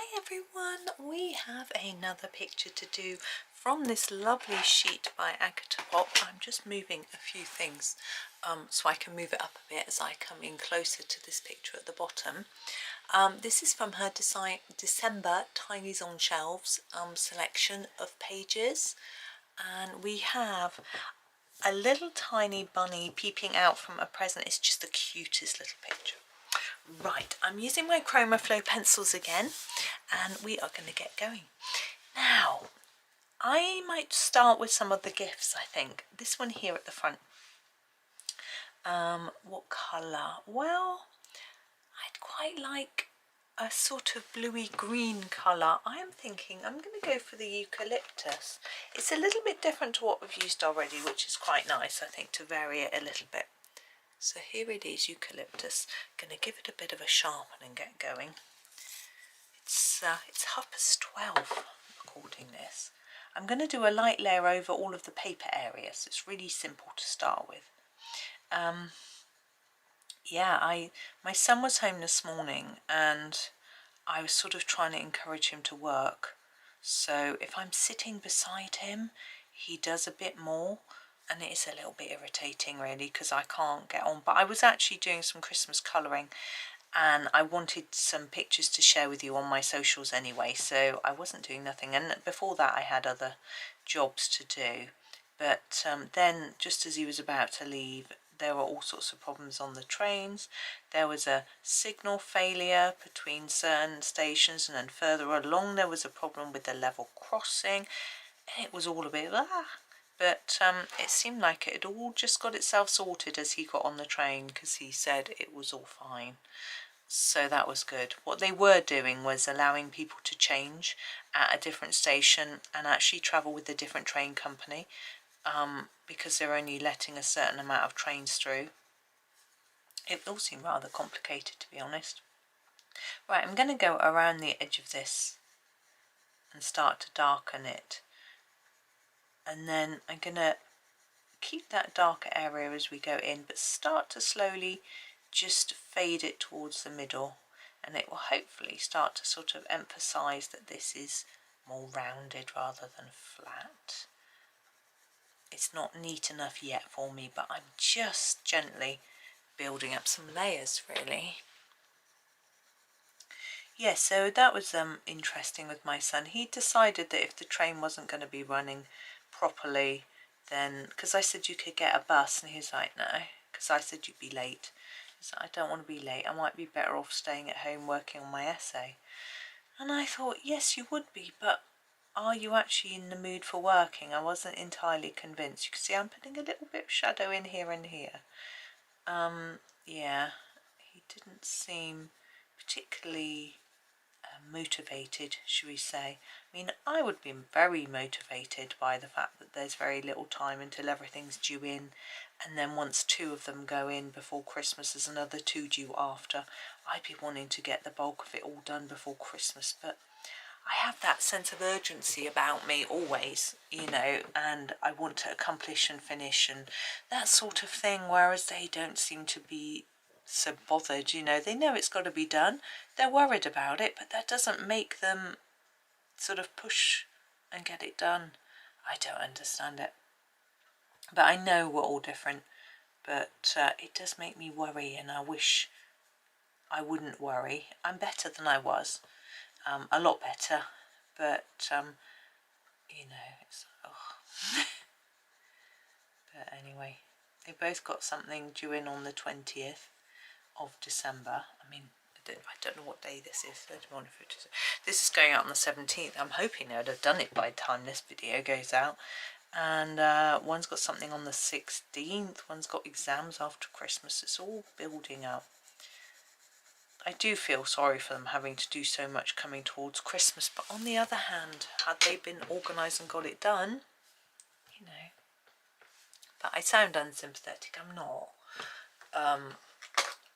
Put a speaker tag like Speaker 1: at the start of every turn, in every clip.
Speaker 1: Hi everyone, we have another picture to do from this lovely sheet by Agotapop. I'm just moving a few things so I can move it up a bit as I come in closer to this picture at the bottom. This is from her December Tinies on Shelves selection of pages, and we have a little tiny bunny peeping out from a present. It's just the cutest little picture. Right, I'm using my Chromaflow pencils again, and we are going to get going. Now, I might start with some of the gifts, I think. This one here at the front. What colour? Well, I'd quite like a sort of bluey green colour. I am thinking I'm going to go for the eucalyptus. It's a little bit different to what we've used already, which is quite nice, I think, to vary it a little bit. So here it is, eucalyptus. Going to give it a bit of a sharpen and get going. It's 12 recording this. I'm going to do a light layer over all of the paper areas. It's really simple to start with. My son was home this morning and I was sort of trying to encourage him to work. So if I'm sitting beside him, he does a bit more. And it is a little bit irritating really because I can't get on. But I was actually doing some Christmas colouring and I wanted some pictures to share with you on my socials anyway. So I wasn't doing nothing. And before that I had other jobs to do. But then just as he was about to leave, there were all sorts of problems on the trains. There was a signal failure between certain stations, and then further along there was a problem with the level crossing. And it was all a bit But it seemed like it had all just got itself sorted as he got on the train, because he said it was all fine. So that was good. What they were doing was allowing people to change at a different station and actually travel with a different train company, because they're only letting a certain amount of trains through. It all seemed rather complicated, to be honest. Right, I'm going to go around the edge of this and start to darken it. And then I'm going to keep that darker area as we go in, but start to slowly just fade it towards the middle, and it will hopefully start to sort of emphasize that this is more rounded rather than flat. It's not neat enough yet for me, but I'm just gently building up some layers really. Yeah, so that was interesting with my son. He decided that if the train wasn't going to be running properly, then, because I said you could get a bus, and he was like, no, because I said you'd be late. He said, I don't want to be late, I might be better off staying at home working on my essay. And I thought, yes you would be, but are you actually in the mood for working? I wasn't entirely convinced. You can see I'm putting a little bit of shadow in here and here. Yeah, he didn't seem particularly motivated, should we say. I mean, I would be very motivated by the fact that there's very little time until everything's due in, and then once 2 of them go in before Christmas, there's another 2 due after. I'd be wanting to get the bulk of it all done before Christmas, but I have that sense of urgency about me always, you know, and I want to accomplish and finish and that sort of thing, whereas they don't seem to be so bothered, you know. They know it's got to be done, they're worried about it, but that doesn't make them sort of push and get it done. I don't understand it, but I know we're all different, but it does make me worry, and I wish I wouldn't worry. I'm better than I was, a lot better, but you know, it's but anyway, they both got something due in on the 20th of December. I mean, I don't know what day this is. This is going out on the 17th. I'm hoping I'd have done it by the time this video goes out. And one's got something on the 16th. One's got exams after Christmas. It's all building up. I do feel sorry for them having to do so much coming towards Christmas. But on the other hand, had they been organised and got it done, you know. But I sound unsympathetic. I'm not.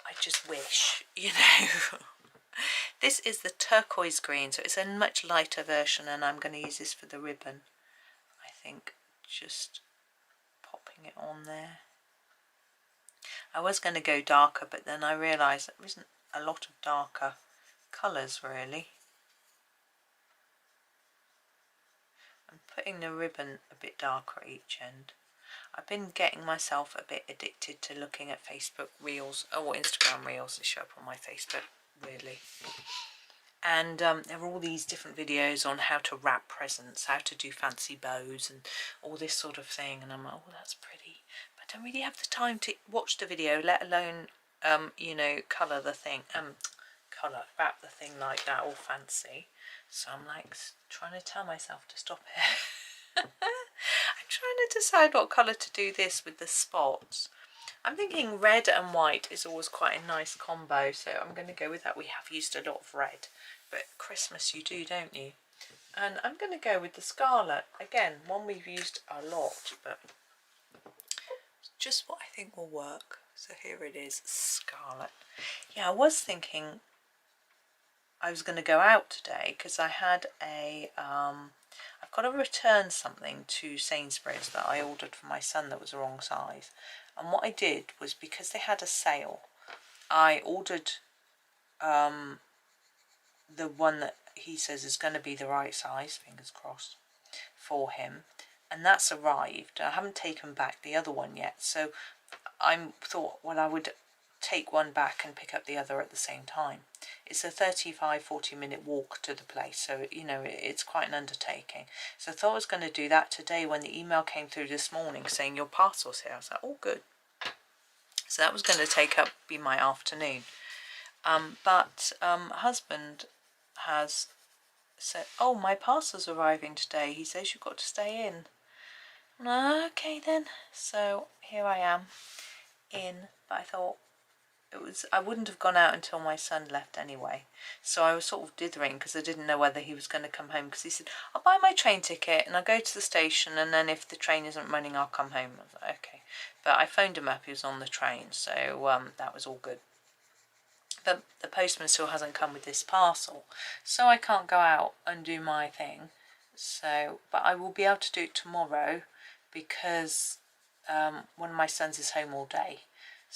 Speaker 1: I just wish, you know. This is the turquoise green, so it's a much lighter version, and I'm going to use this for the ribbon. I think just popping it on there. I was going to go darker, but then I realised there isn't a lot of darker colours really. I'm putting the ribbon a bit darker at each end. I've been getting myself a bit addicted to looking at Facebook Reels, or Instagram Reels. They show up on my Facebook, weirdly. And there are all these different videos on how to wrap presents, how to do fancy bows and all this sort of thing. And I'm like, oh, that's pretty. But I don't really have the time to watch the video, let alone, you know, colour the thing, wrap the thing like that, all fancy. So I'm like trying to tell myself to stop it. I'm trying to decide what colour to do this with the spots. I'm thinking red and white is always quite a nice combo, so I'm going to go with that. We have used a lot of red, but Christmas you do, don't you? And I'm going to go with the Scarlet. Again, one we've used a lot, but just what I think will work. So here it is, Scarlet. Yeah, I was thinking I was going to go out today because I had a I've got to return something to Sainsbury's that I ordered for my son that was the wrong size. And what I did was, because they had a sale, I ordered the one that he says is going to be the right size, fingers crossed, for him. And that's arrived. I haven't taken back the other one yet. So I thought, well, I would take one back and pick up the other at the same time. It's a 35-40 minute walk to the place, so you know it's quite an undertaking. So I thought I was going to do that today when the email came through this morning saying your parcel's here. I was like, oh good. So that was going to be my afternoon. But husband has said, oh, my parcel's arriving today. He says you've got to stay in. Okay then. So here I am in, but I thought I wouldn't have gone out until my son left anyway. So I was sort of dithering because I didn't know whether he was going to come home, because he said, I'll buy my train ticket and I'll go to the station, and then if the train isn't running I'll come home. I was like, okay. But I phoned him up, he was on the train, so that was all good. But the postman still hasn't come with this parcel, so I can't go out and do my thing. So, but I will be able to do it tomorrow because one of my sons is home all day.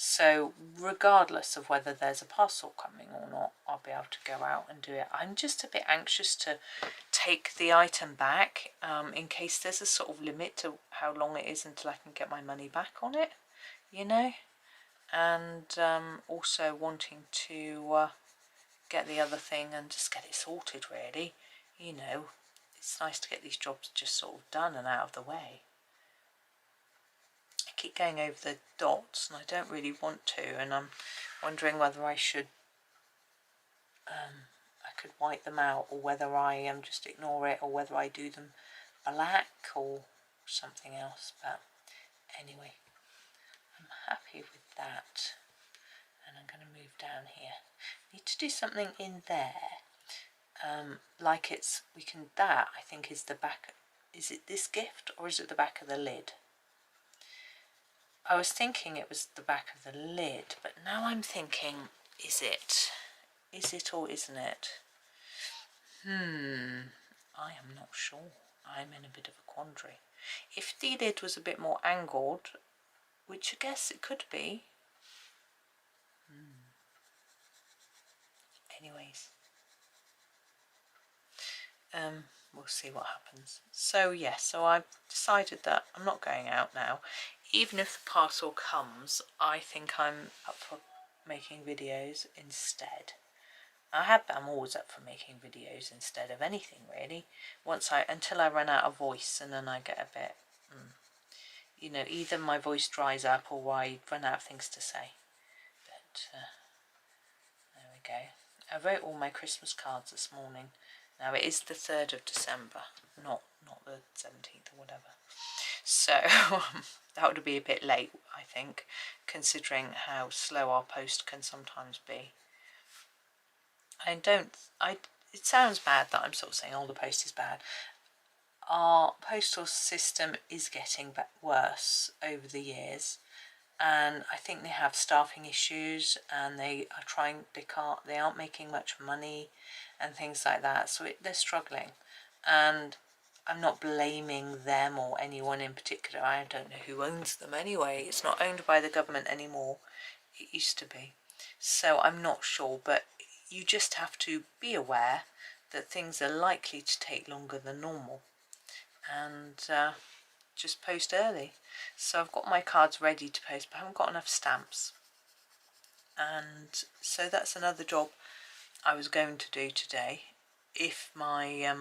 Speaker 1: So regardless of whether there's a parcel coming or not, I'll be able to go out and do it. I'm just a bit anxious to take the item back in case there's a sort of limit to how long it is until I can get my money back on it, you know. And also wanting to get the other thing and just get it sorted, really. You know, it's nice to get these jobs just sort of done and out of the way. I keep going over the dots and I don't really want to, and I'm wondering whether I should I could white them out, or whether I just ignore it, or whether I do them black or something else. But anyway, I'm happy with that, and I'm going to move down here. Need to do something in there, like that I think is the back. Is it this gift or is it the back of the lid? I was thinking it was the back of the lid, but now I'm thinking, is it or isn't it? I am not sure. I'm in a bit of a quandary. If the lid was a bit more angled, which I guess it could be. Anyways, we'll see what happens. So yes, so I've decided that I'm not going out now. Even if the parcel comes, I think I'm up for making videos instead. I'm always up for making videos instead of anything, really. Until I run out of voice, and then I get a bit, you know, either my voice dries up or I run out of things to say. But there we go. I wrote all my Christmas cards this morning. Now it is the 3rd of December, not the 17th or whatever. So that would be a bit late, I think, considering how slow our post can sometimes be. It sounds bad that I'm sort of saying, oh, the post is bad. Our postal system is getting worse over the years, and I think they have staffing issues, and they aren't making much money and things like that, so they're struggling. And I'm not blaming them or anyone in particular. I don't know who owns them anyway. It's not owned by the government anymore. It used to be. So I'm not sure, but you just have to be aware that things are likely to take longer than normal. and just post early. So I've got my cards ready to post, but I haven't got enough stamps. And so that's another job I was going to do today if my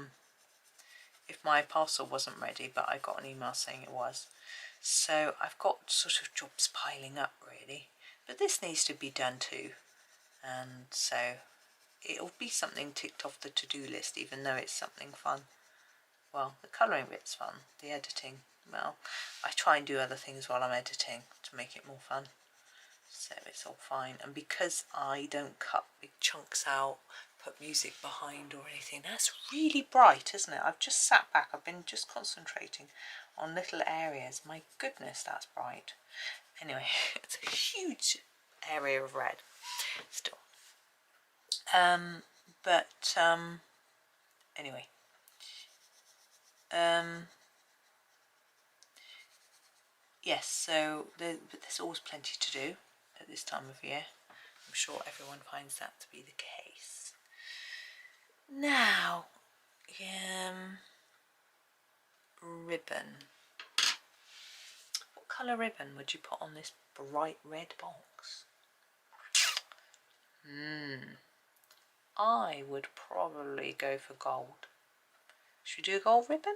Speaker 1: parcel wasn't ready, but I got an email saying it was. So I've got sort of jobs piling up really, but this needs to be done too, and so it'll be something ticked off the to-do list, even though it's something fun. Well, the colouring bit's fun, the editing, well, I try and do other things while I'm editing to make it more fun. So it's all fine, and because I don't cut big chunks out, put music behind or anything, that's really bright, isn't it? I've just sat back, I've been just concentrating on little areas. My goodness, that's bright. Anyway, it's a huge area of red still. Anyway, yes, so but there's always plenty to do at this time of year. I'm sure everyone finds that to be the case. Now, ribbon. What colour ribbon would you put on this bright red box? I would probably go for gold. Should we do a gold ribbon?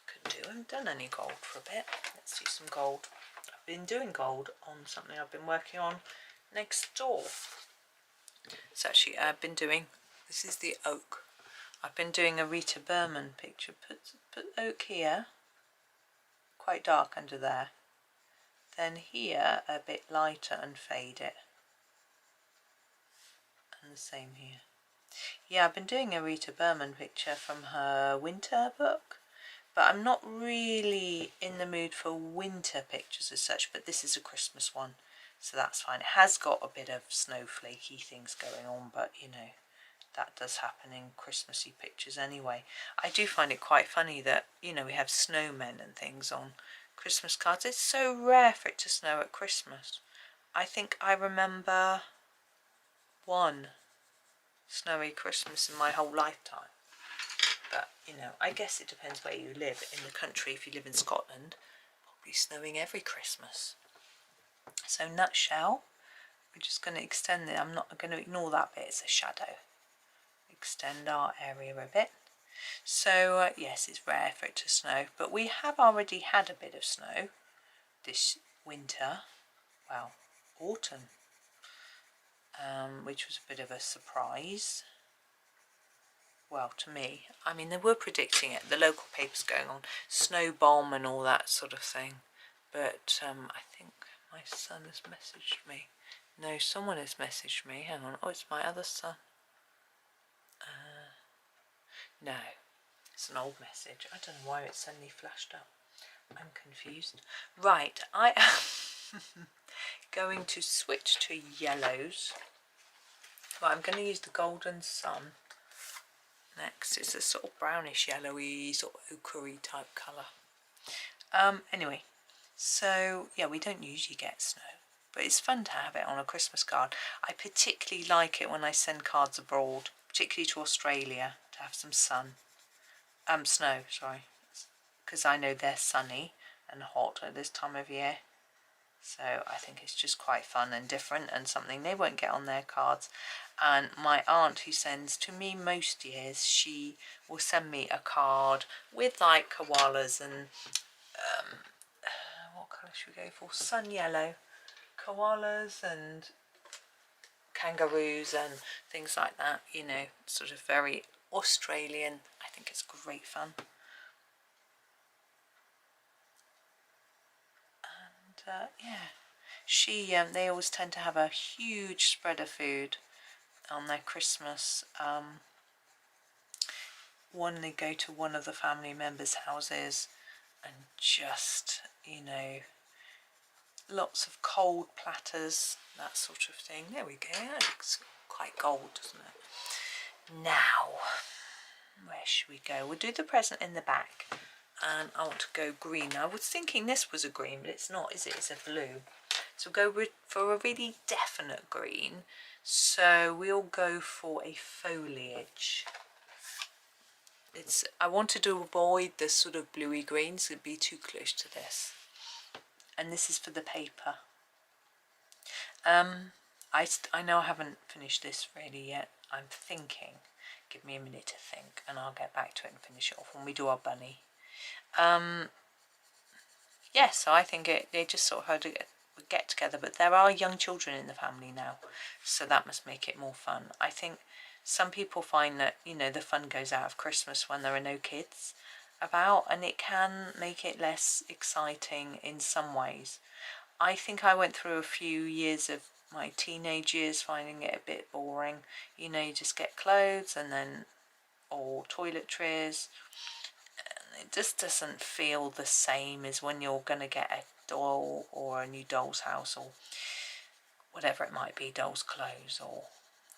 Speaker 1: Could do. I haven't done any gold for a bit. Let's do some gold. I've been doing gold on something I've been working on next door. So actually I've been doing, this is the oak. I've been doing a Rita Berman picture. Put oak here, quite dark under there. Then here a bit lighter and fade it. And the same here. Yeah, I've been doing a Rita Berman picture from her winter book, but I'm not really in the mood for winter pictures as such, but this is a Christmas one, so that's fine. It has got a bit of snowflakey things going on, but you know, that does happen in Christmassy pictures anyway. I do find it quite funny that, you know, we have snowmen and things on Christmas cards. It's so rare for it to snow at Christmas. I think I remember one snowy Christmas in my whole lifetime. But, you know, I guess it depends where you live. In the country, if you live in Scotland, probably snowing every Christmas. So, nutshell, we're just going to extend it. I'm not going to ignore that bit, it's a shadow. Extend our area a bit. So, yes, it's rare for it to snow, but we have already had a bit of snow this winter, well, autumn, which was a bit of a surprise. Well, to me, I mean, they were predicting it, the local papers going on, snow bomb and all that sort of thing, but I think my son has messaged me. No, someone has messaged me, hang on, oh, it's my other son. No, it's an old message. I don't know why it suddenly flashed up. I'm confused. Right, I am going to switch to yellows. Well, I'm going to use the Golden Sun next. It's a sort of brownish yellowy, sort of ochre type colour. Anyway, so yeah, we don't usually get snow, but it's fun to have it on a Christmas card. I particularly like it when I send cards abroad, particularly to Australia, to have some sun. Snow, sorry, because I know they're sunny and hot at this time of year. So I think it's just quite fun and different and something they won't get on their cards. And my aunt, who sends to me most years, she will send me a card with like koalas and what colour should we go for? Sun yellow, koalas and kangaroos and things like that, you know, sort of very Australian. I think it's great fun. And yeah, they always tend to have a huge spread of food on their Christmas. They go to one of the family members' houses and just, you know, lots of cold platters, that sort of thing. There we go. That looks quite gold, doesn't it? Now, where should we go? We'll do the present in the back, and I want to go green. I was thinking this was a green, but it's not, is it? It's a blue. So we'll go for a really definite green. So we'll go for a foliage. I wanted to avoid the sort of bluey greens, it'd be too close to this. And this is for the paper. I know I haven't finished this really yet. I'm thinking. Give me a minute to think and I'll get back to it and finish it off when we do our bunny. Yeah, so I think they just sort of had to get together, but there are young children in the family now, so that must make it more fun. I think some people find that, you know, the fun goes out of Christmas when there are no kids about, and it can make it less exciting in some ways. I think I went through a few years of my teenage years finding it a bit boring. You know, you just get clothes and then, or toiletries. It just doesn't feel the same as when you're going to get a doll or a new doll's house or whatever it might be, doll's clothes or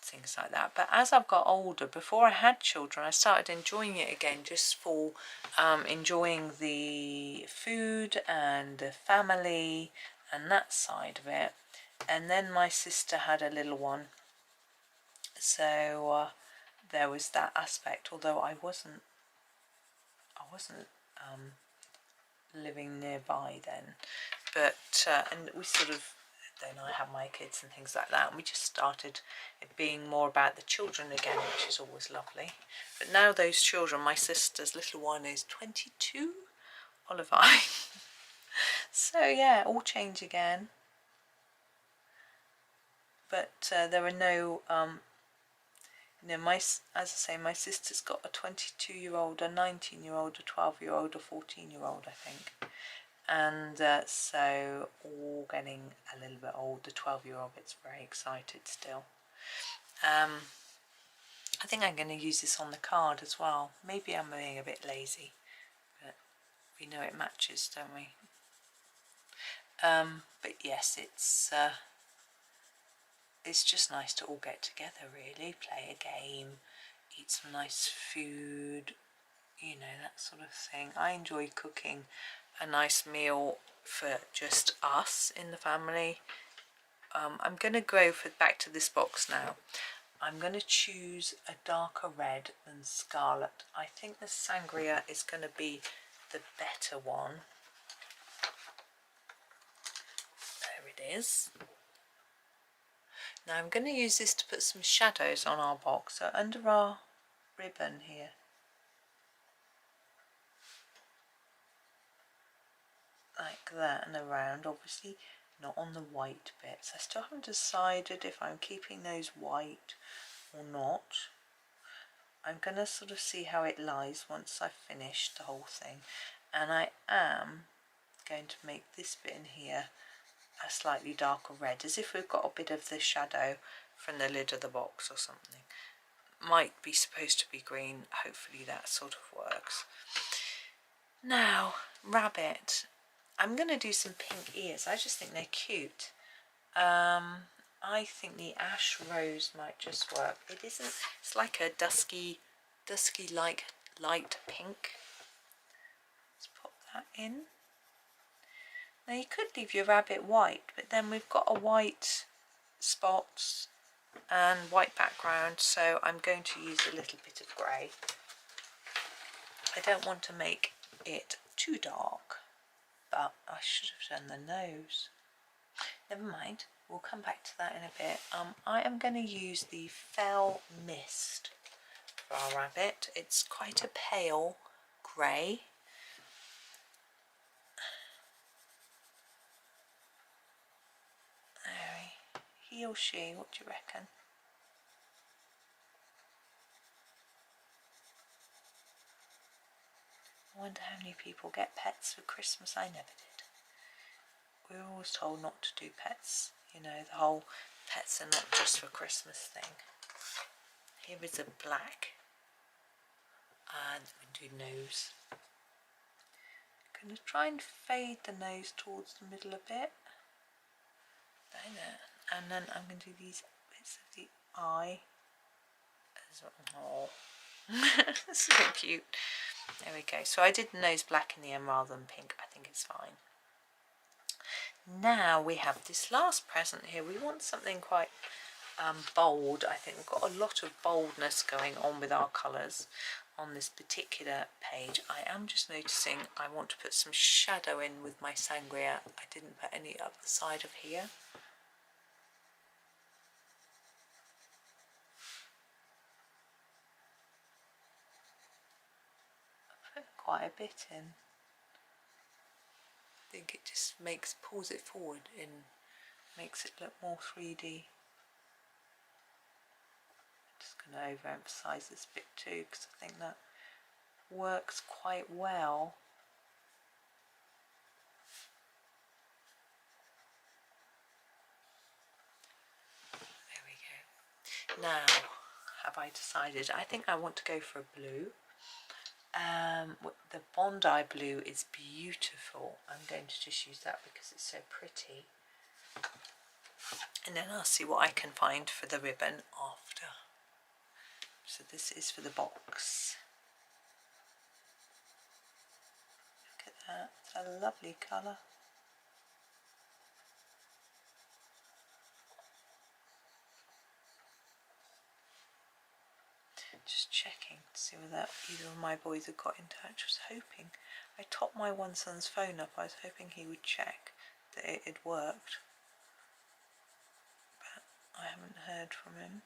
Speaker 1: things like that. But as I've got older, before I had children, I started enjoying it again, just for enjoying the food and the family and that side of it. And then my sister had a little one, so there was that aspect, although I wasn't living nearby then, but and we sort of, then I had my kids and things like that, and we just started it being more about the children again, which is always lovely. But now those children, my sister's little one is 22, olivine. So yeah, all change again. But there are no you know, as I say, my sister's got a 22-year-old, a 19-year-old, a 12-year-old, a 14-year-old, I think. And so all getting a little bit old. The 12-year-old gets very excited still. I think I'm going to use this on the card as well. Maybe I'm being a bit lazy, but we know it matches, don't we? But yes, it's just nice to all get together, really, play a game, eat some nice food, you know, that sort of thing. I enjoy cooking a nice meal for just us in the family. I'm going to go back to this box now. I'm going to choose a darker red than Scarlet. I think the sangria is going to be the better one. There it is. Now I'm going to use this to put some shadows on our box, so under our ribbon here. Like that, and around, obviously not on the white bits. I still haven't decided if I'm keeping those white or not. I'm going to sort of see how it lies once I've finished the whole thing. And I am going to make this bit in here a slightly darker red, as if we've got a bit of the shadow from the lid of the box or something. Might be supposed to be green, hopefully that sort of works. Now, rabbit. I'm going to do some pink ears. I just think they're cute. I think the ash rose might just work. It isn't, it's like a dusky like light pink. Let's pop that in. Now you could leave your rabbit white, but then we've got a white spots and white background, so I'm going to use a little bit of grey. I don't want to make it too dark, but I should have done the nose. Never mind, we'll come back to that in a bit. I am going to use the Fell Mist for our rabbit. It's quite a pale grey. He or she, what do you reckon? I wonder how many people get pets for Christmas. I never did. We were always told not to do pets. You know, the whole pets are not just for Christmas thing. Here is a black. And we do nose. I'm going to try and fade the nose towards the middle a bit. Down there. And then I'm going to do these bits of the eye. Oh, this is so cute. There we go. So I did the nose black in the end rather than pink. I think it's fine. Now we have this last present here. We want something quite bold. I think we've got a lot of boldness going on with our colours on this particular page. I am just noticing I want to put some shadow in with my sangria. I didn't put any up the side of here. I put quite a bit in. I think it just pulls it forward and makes it look more 3D. Just going to overemphasize this bit too, because I think that works quite well. There we go. Now, have I decided? I think I want to go for a blue. The Bondi blue is beautiful. I'm going to just use that because it's so pretty. And then I'll see what I can find for the ribbon after. So this is for the box. Look at that, it's a lovely colour. Just checking to see whether either of my boys had got in touch. I was hoping. I topped my one son's phone up. I was hoping he would check that it had worked. But I haven't heard from him.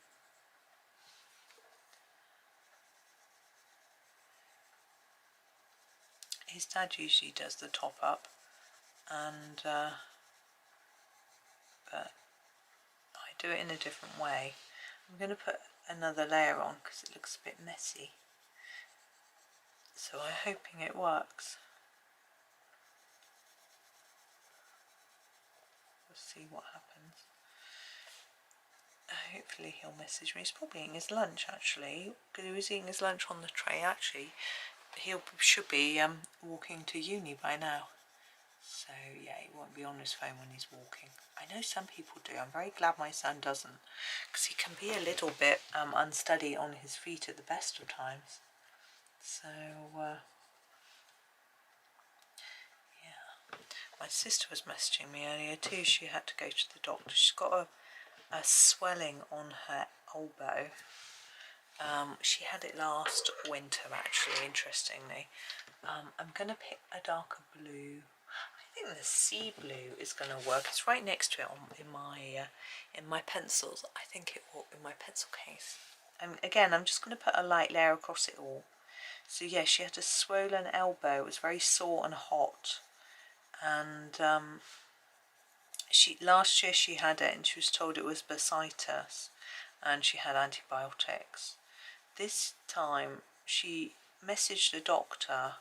Speaker 1: His dad usually does the top up, and but I do it in a different way. I'm going to put another layer on because it looks a bit messy. So I'm hoping it works. We'll see what happens. Hopefully he'll message me. He's probably eating his lunch actually, because he was eating his lunch on the tray. Actually, he should be walking to uni by now. So yeah, he won't be on his phone when he's walking. I know some people do. I'm very glad my son doesn't, because he can be a little bit unsteady on his feet at the best of times. So yeah, my sister was messaging me earlier too. She had to go to the doctor. She's got a swelling on her elbow. She had it last winter actually, interestingly. I'm going to pick a darker blue. I think the sea blue is going to work. It's right next to it in my pencils. I think it will in my pencil case. And again, I'm just going to put a light layer across it all. So yeah, she had a swollen elbow. It was very sore and hot. And last year she had it, and she was told it was bursitis, and she had antibiotics. This time she messaged the doctor,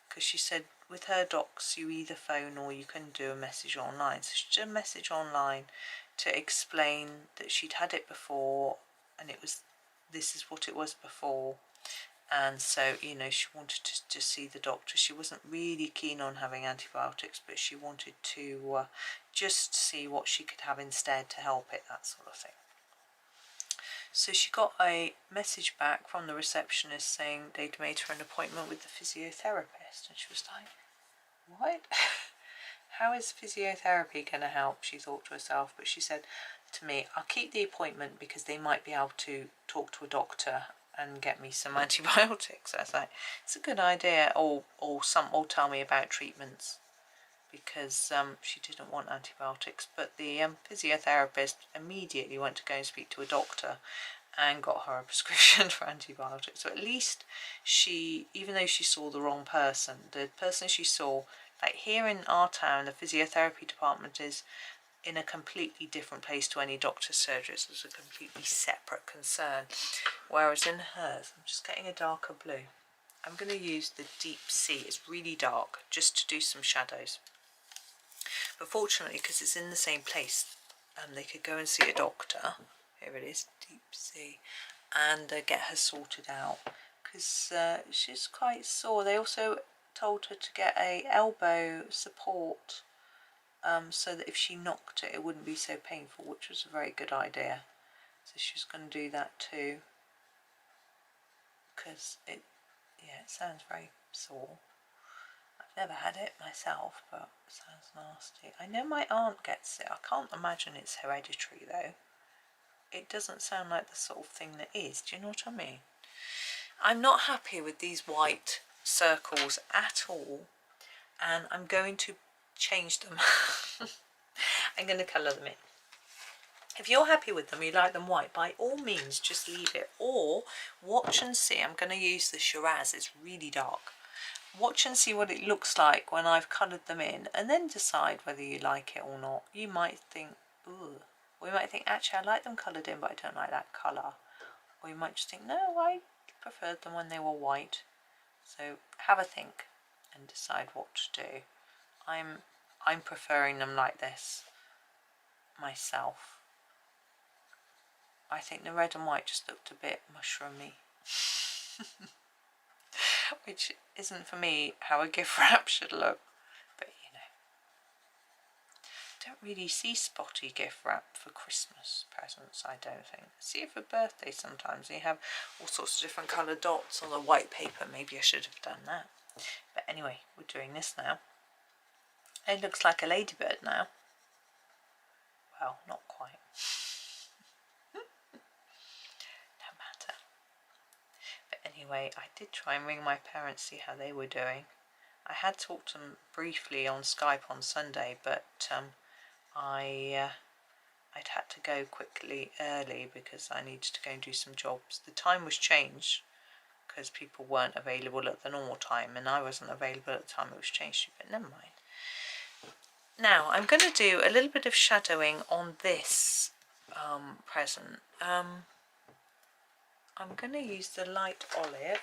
Speaker 1: because she said with her docs you either phone or you can do a message online. So she did a message online to explain that she'd had it before, and this is what it was before. And so, you know, she wanted to see the doctor. She wasn't really keen on having antibiotics, but she wanted to just see what she could have instead to help it, that sort of thing. So she got a message back from the receptionist saying they'd made her an appointment with the physiotherapist. And she was like, what? How is physiotherapy going to help? She thought to herself. But she said to me, I'll keep the appointment because they might be able to talk to a doctor and get me some antibiotics. I was like, it's a good idea. Or tell me about treatments, because she didn't want antibiotics. But the physiotherapist immediately went to go and speak to a doctor and got her a prescription for antibiotics. So at least she, even though she saw the wrong person, the person she saw, like here in our town, the physiotherapy department is in a completely different place to any doctor's surgery. So it's a completely separate concern. Whereas in hers, I'm just getting a darker blue. I'm going to use the deep sea. It's really dark, just to do some shadows. But fortunately, because it's in the same place, they could go and see a doctor. Here it is, deep sea, and get her sorted out, because she's quite sore. They also told her to get a elbow support, so that if she knocked it, it wouldn't be so painful, which was a very good idea. So she's going to do that too, because it sounds very sore. I've never had it myself, but it sounds nasty. I know my aunt gets it. I can't imagine it's hereditary though. it doesn't sound like the sort of thing that is. Do you know what I mean? I'm not happy with these white circles at all, and I'm going to change them. I'm going to colour them in. If you're happy with them, you like them white, by all means just leave it, or watch and see. I'm going to use the Shiraz, it's really dark. Watch and see what it looks like when I've coloured them in, and then decide whether you like it or not. You might think, ooh, or you might think, actually I like them coloured in but I don't like that colour. Or you might just think, no, I preferred them when they were white. So have a think and decide what to do. I'm preferring them like this myself. I think the red and white just looked a bit mushroomy. Which isn't for me how a gift wrap should look. But you know, don't really see spotty gift wrap for Christmas presents, I don't think. I see it for birthday sometimes. You have all sorts of different coloured dots on the white paper. Maybe I should have done that. But anyway, we're doing this now. It looks like a ladybird now. Well, not quite. No matter. But anyway, I did try and ring my parents, see how they were doing. I had talked to them briefly on Skype on Sunday, but I'd had to go quickly early because I needed to go and do some jobs. The time was changed because people weren't available at the normal time, and I wasn't available at the time it was changed to, but never mind. Now I'm going to do a little bit of shadowing on this present. I'm going to use the light olive.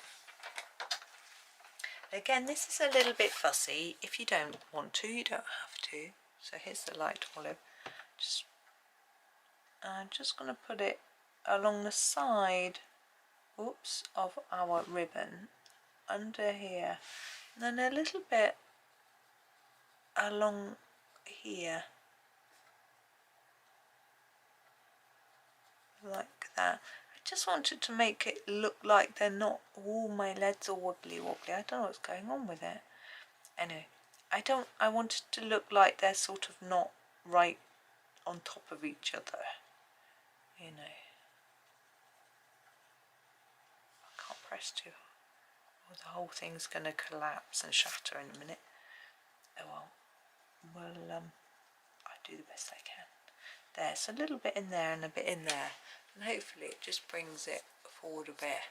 Speaker 1: Again, this is a little bit fussy. If you don't want to, you don't have to. So here's the light olive. I'm just going to put it along the side, oops, of our ribbon, under here, and then a little bit along here, like that. I just wanted to make it look like they're not, all my leads are wobbly. I don't know what's going on with it. Anyway, I want it to look like they're sort of not right on top of each other, you know. I can't press too hard, or the whole thing's going to collapse and shatter in a minute. Oh well, I'll do the best I can. There's a little bit in there and a bit in there, and hopefully it just brings it forward a bit.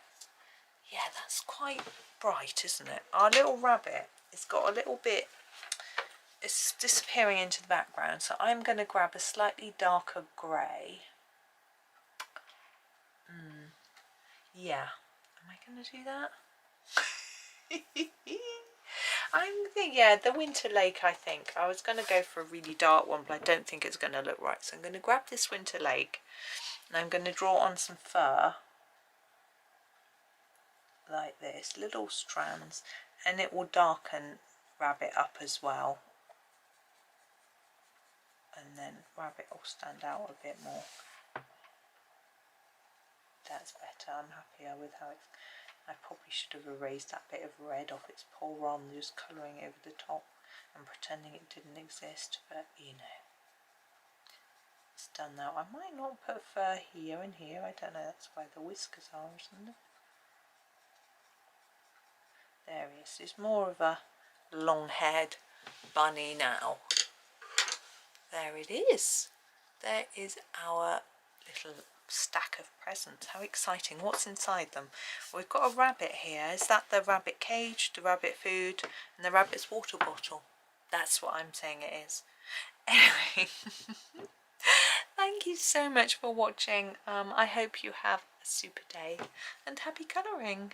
Speaker 1: Yeah, that's quite bright, isn't it? Our little rabbit, it's got a little bit, it's disappearing into the background, so I'm going to grab a slightly darker grey. Yeah, am I going to do that? I'm thinking, yeah, the Winter Lake, I think. I was going to go for a really dark one, but I don't think it's going to look right. So I'm going to grab this Winter Lake, and I'm going to draw on some fur, like this, little strands, and it will darken Rabbit up as well. And then Rabbit will stand out a bit more. That's better. I'm happier with how it's... I probably should have erased that bit of red off its pole rather than just colouring it over the top and pretending it didn't exist, but you know, it's done now. I might not put fur here and here, I don't know, that's why the whiskers are, isn't it? There he is. He's more of a long-haired bunny now. There it is. There is our little stack of presents. How exciting. What's inside them? We've got a rabbit here. Is that the rabbit cage, the rabbit food, and the rabbit's water bottle? That's what I'm saying it is. Anyway, thank you so much for watching. I hope you have a super day and happy colouring.